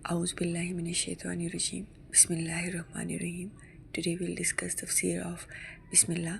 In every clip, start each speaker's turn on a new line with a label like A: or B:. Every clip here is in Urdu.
A: A'udhu billahi minash shaitani rajim. Bismillahirrahmanirrahim. Today we'll discuss tafsir of Bismillah.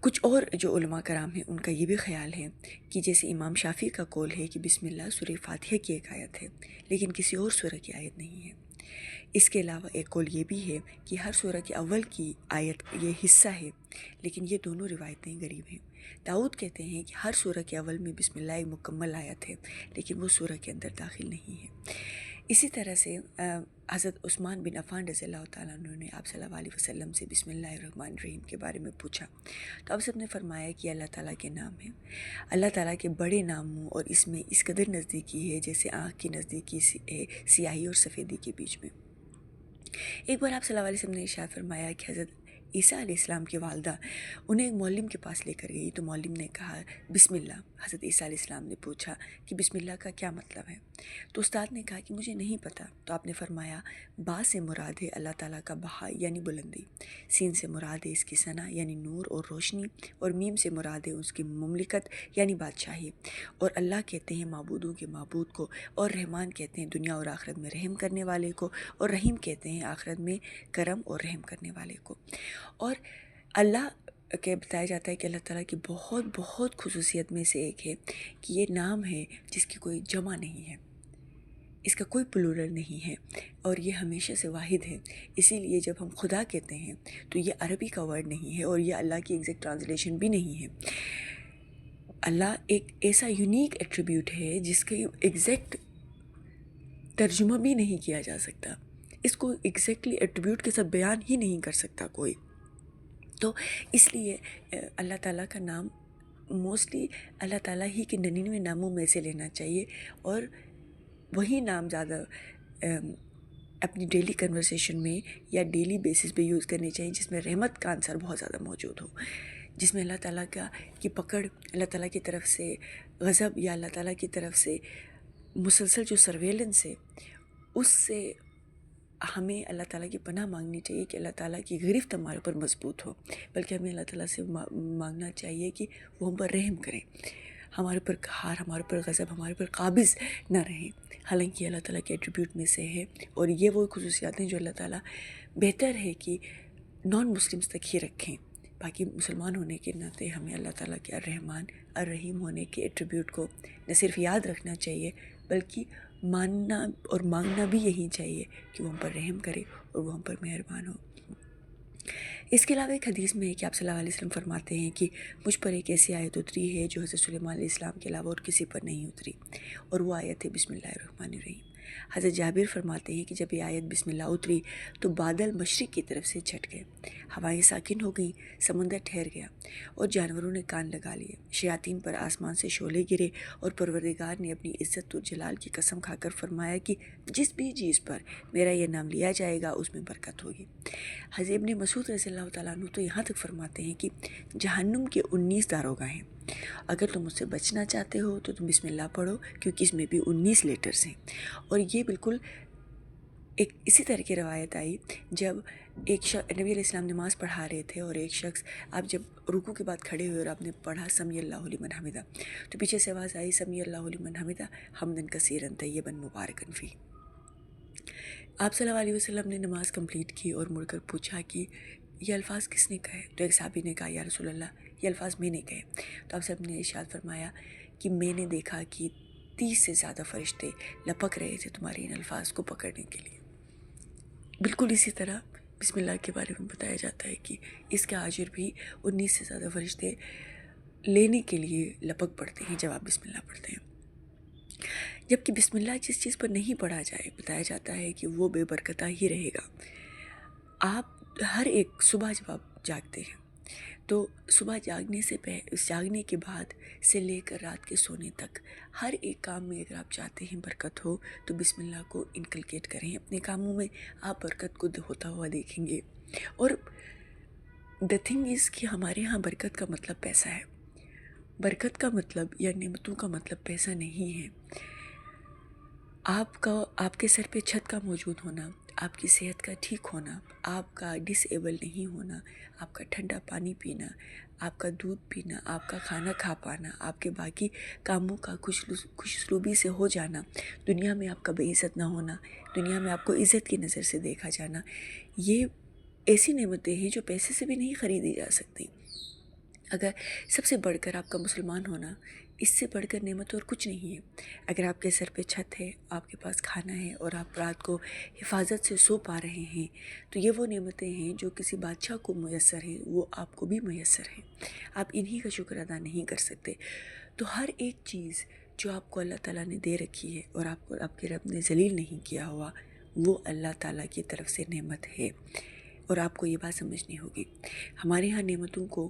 A: کچھ اور جو علماء کرام ہیں ان کا یہ بھی خیال ہے کہ جیسے امام شافعی کا قول ہے کہ بسم اللہ سورہ فاتحہ کی ایک آیت ہے لیکن کسی اور سورہ کی آیت نہیں ہے۔ اس کے علاوہ ایک قول یہ بھی ہے کہ ہر سورہ کے اول کی آیت یہ حصہ ہے، لیکن یہ دونوں روایتیں غریب ہیں۔ داؤد کہتے ہیں کہ ہر سورہ کے اول میں بسم اللہ ایک مکمل آیت ہے لیکن وہ سورہ کے اندر داخل نہیں ہے۔ اسی طرح سے حضرت عثمان بن عفان رضی اللہ تعالیٰ عنہ نے آپ صلی اللہ علیہ وسلم سے بسم اللہ الرحمن الرحیم کے بارے میں پوچھا تو آپ سب نے فرمایا کہ اللہ تعالیٰ کے نام ہے، اللہ تعالیٰ کے بڑے ناموں اور اس میں اس قدر نزدیکی ہے جیسے آنکھ کی نزدیکی ہے سیاہی اور سفیدی کے بیچ میں۔ ایک بار آپ صلی اللہ علیہ وسلم نے ارشاد فرمایا کہ حضرت عیسیٰ علیہ السلام کی والدہ انہیں ایک معلم کے پاس لے کر گئی تو معلم نے کہا بسم اللہ۔ حضرت عیسیٰ علیہ السلام نے پوچھا کہ بسم اللہ کا کیا مطلب ہے؟ تو استاد نے کہا کہ مجھے نہیں پتہ۔ تو آپ نے فرمایا با سے مراد ہے اللہ تعالیٰ کا بہا یعنی بلندی، سین سے مراد ہے اس کی ثنا یعنی نور اور روشنی، اور میم سے مراد ہے اس کی مملکت یعنی بادشاہی، اور اللہ کہتے ہیں معبودوں کے معبود کو، اور رحمان کہتے ہیں دنیا اور آخرت میں رحم کرنے والے کو، اور رحیم کہتے ہیں آخرت میں کرم اور رحم کرنے والے کو۔ اور اللہ کہ بتایا جاتا ہے کہ اللہ تعالیٰ کی بہت بہت خصوصیت میں سے ایک ہے کہ یہ نام ہے جس کی کوئی جمع نہیں ہے، اس کا کوئی پلورل نہیں ہے، اور یہ ہمیشہ سے واحد ہے۔ اسی لیے جب ہم خدا کہتے ہیں تو یہ عربی کا ورڈ نہیں ہے اور یہ اللہ کی ایگزیکٹ ٹرانسلیشن بھی نہیں ہے۔ اللہ ایک ایسا یونیک ایٹریبیوٹ ہے جس کا ایگزیکٹ ترجمہ بھی نہیں کیا جا سکتا، اس کو ایگزیکٹلی ایٹریبیوٹ کے ساتھ بیان ہی نہیں کر سکتا کوئی۔ تو اس لیے اللہ تعالیٰ کا نام موسٹلی اللہ تعالیٰ ہی کے 99 ناموں میں سے لینا چاہیے، اور وہی نام زیادہ اپنی ڈیلی کنورسیشن میں یا ڈیلی بیسس پہ یوز کرنے چاہیے جس میں رحمت کا عنصر بہت زیادہ موجود ہو، جس میں اللہ تعالیٰ کی پکڑ، اللہ تعالیٰ کی طرف سے غضب یا اللہ تعالیٰ کی طرف سے مسلسل جو سرویلنس ہے اس سے ہمیں اللہ تعالیٰ کی پناہ مانگنی چاہیے کہ اللہ تعالیٰ کی گرفت ہمارے پر مضبوط ہو، بلکہ ہمیں اللہ تعالیٰ سے مانگنا چاہیے کہ وہ ہم پر رحم کریں، ہمارے پر قہار، ہمارے پر غضب، ہمارے پر قابض نہ رہیں۔ حالانکہ اللہ تعالیٰ کے ایٹریبیوٹ میں سے ہے، اور یہ وہ خصوصیات ہیں جو اللہ تعالیٰ بہتر ہے کہ نان مسلمس تک ہی رکھیں۔ باقی مسلمان ہونے کے ناطے ہمیں اللہ تعالیٰ کے الرحمن الرحیم ہونے کے ایٹریبیوٹ کو نہ صرف یاد رکھنا چاہیے بلکہ ماننا اور مانگنا بھی یہی چاہیے کہ وہ ہم پر رحم کرے اور وہ ہم پر مہربان ہو۔ اس کے علاوہ ایک حدیث میں ہے کہ آپ صلی اللہ علیہ وسلم فرماتے ہیں کہ مجھ پر ایک ایسی آیت اتری ہے جو حضرت سلیمان علیہ السلام کے علاوہ اور کسی پر نہیں اتری، اور وہ آیت ہے بسم اللہ الرحمن الرحیم۔ حضرت جابر فرماتے ہیں کہ جب یہ آیت بسم اللہ اتری تو بادل مشرق کی طرف سے چھٹ گئے، ہوائیں ساکن ہو گئیں، سمندر ٹھہر گیا، اور جانوروں نے کان لگا لیے، شیاطین پر آسمان سے شعلے گرے، اور پروردگار نے اپنی عزت و جلال کی قسم کھا کر فرمایا کہ جس بھی چیز پر میرا یہ نام لیا جائے گا اس میں برکت ہوگی۔ حضرت ابن مسعود رضی اللہ تعالیٰ عنہ تو یہاں تک فرماتے ہیں کہ جہنم کے 19 داروغہ ہیں، اگر تم اس سے بچنا چاہتے ہو تو تم بسم اللہ پڑھو کیونکہ اس میں بھی 19 لیٹرز ہیں۔ اور یہ بالکل ایک اسی طرح کی روایت آئی جب ایک نبی علیہ السلام نماز پڑھا رہے تھے، اور ایک شخص آپ جب رکوع کے بعد کھڑے ہوئے اور آپ نے پڑھا سمی اللہ لمن حمدہ، تو پیچھے سے آواز آئی سمی اللہ لمن حمدہ حمدن کثیرن طیبا مبارکن فی۔ آپ صلی اللہ علیہ وسلم نے نماز کمپلیٹ کی اور مڑ کر پوچھا کہ یہ الفاظ کس نے کہے؟ تو ایک صحابی نے کہا یا رسول اللہ یہ الفاظ میں نے کہے۔ تو آپ سب نے ارشاد فرمایا کہ میں نے دیکھا کہ 30 سے زیادہ فرشتے لپک رہے تھے تمہارے ان الفاظ کو پکڑنے کے لیے۔ بالکل اسی طرح بسم اللہ کے بارے میں بتایا جاتا ہے کہ اس کا اجر بھی 19 سے زیادہ فرشتے لینے کے لیے لپک پڑتے ہیں جب آپ بسم اللہ پڑھتے ہیں۔ جبکہ بسم اللہ جس چیز پر نہیں پڑھا جائے بتایا جاتا ہے کہ وہ بے برکتہ ہی رہے گا۔ آپ ہر ایک صبح جب آپ جاگتے ہیں تو صبح جاگنے کے بعد سے لے کر رات کے سونے تک ہر ایک کام میں اگر آپ چاہتے ہیں برکت ہو تو بسم اللہ کو انکلکیٹ کریں اپنے کاموں میں، آپ برکت کو ہوتا ہوا دیکھیں گے۔ اور the thing is کہ ہمارے ہاں برکت کا مطلب پیسہ ہے، برکت کا مطلب یا نعمتوں کا مطلب پیسہ نہیں ہے۔ آپ کے سر پہ چھت کا موجود ہونا، آپ کی صحت کا ٹھیک ہونا، آپ کا ڈس ایبل نہیں ہونا، آپ کا ٹھنڈا پانی پینا، آپ کا دودھ پینا، آپ کا کھانا کھا پانا، آپ کے باقی کاموں کا خوش اسلوبی سے ہو جانا، دنیا میں آپ کا بے عزت نہ ہونا، دنیا میں آپ کو عزت کی نظر سے دیکھا جانا، یہ ایسی نعمتیں ہیں جو پیسے سے بھی نہیں خریدی جا سکتی۔ اگر سب سے بڑھ کر آپ کا مسلمان ہونا، اس سے بڑھ کر نعمت اور کچھ نہیں ہے۔ اگر آپ کے سر پہ چھت ہے، آپ کے پاس کھانا ہے اور آپ رات کو حفاظت سے سو پا رہے ہیں، تو یہ وہ نعمتیں ہیں جو کسی بادشاہ کو میسر ہیں، وہ آپ کو بھی میسر ہیں۔ آپ انہی کا شکر ادا نہیں کر سکتے۔ تو ہر ایک چیز جو آپ کو اللہ تعالیٰ نے دے رکھی ہے اور آپ کو آپ کے رب نے ذلیل نہیں کیا ہوا، وہ اللہ تعالیٰ کی طرف سے نعمت ہے، اور آپ کو یہ بات سمجھنی ہوگی۔ ہمارے ہاں نعمتوں کو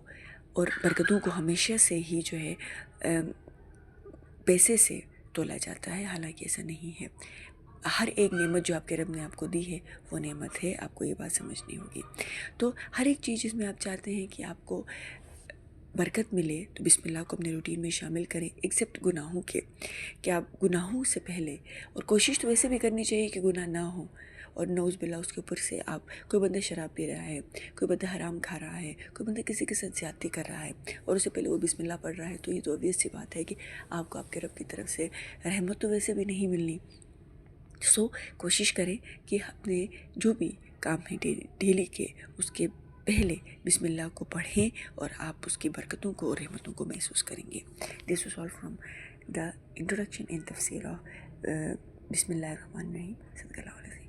A: اور برکتوں کو ہمیشہ سے ہی جو ہے پیسے سے تولا جاتا ہے، حالانکہ ایسا نہیں ہے۔ ہر ایک نعمت جو آپ کے رب نے آپ کو دی ہے وہ نعمت ہے، آپ کو یہ بات سمجھنی ہوگی۔ تو ہر ایک چیز جس میں آپ چاہتے ہیں کہ آپ کو برکت ملے، تو بسم اللہ کو اپنے روٹین میں شامل کریں، ایکسیپٹ گناہوں کے، کہ آپ گناہوں سے پہلے، اور کوشش تو ویسے بھی کرنی چاہیے کہ گناہ نہ ہو، اور نعوذ باللہ اس کے اوپر سے آپ، کوئی بندہ شراب پی رہا ہے، کوئی بندہ حرام کھا رہا ہے، کوئی بندہ کسی کے ساتھ زیادتی کر رہا ہے اور اس سے پہلے وہ بسم اللہ پڑھ رہا ہے، تو یہ تو obvious سی بات ہے کہ آپ کو آپ کے رب کی طرف سے رحمت تو ویسے بھی نہیں ملنی۔ کوشش کریں کہ اپنے جو بھی کام ہیں ڈیلی کے، اس کے پہلے بسم اللہ کو پڑھیں اور آپ اس کی برکتوں کو اور رحمتوں کو محسوس کریں گے۔ This was all from the introduction and تفسیر آف بسم اللہ الرحمن الرحیم۔ صدق اللہ علیہ وسلم۔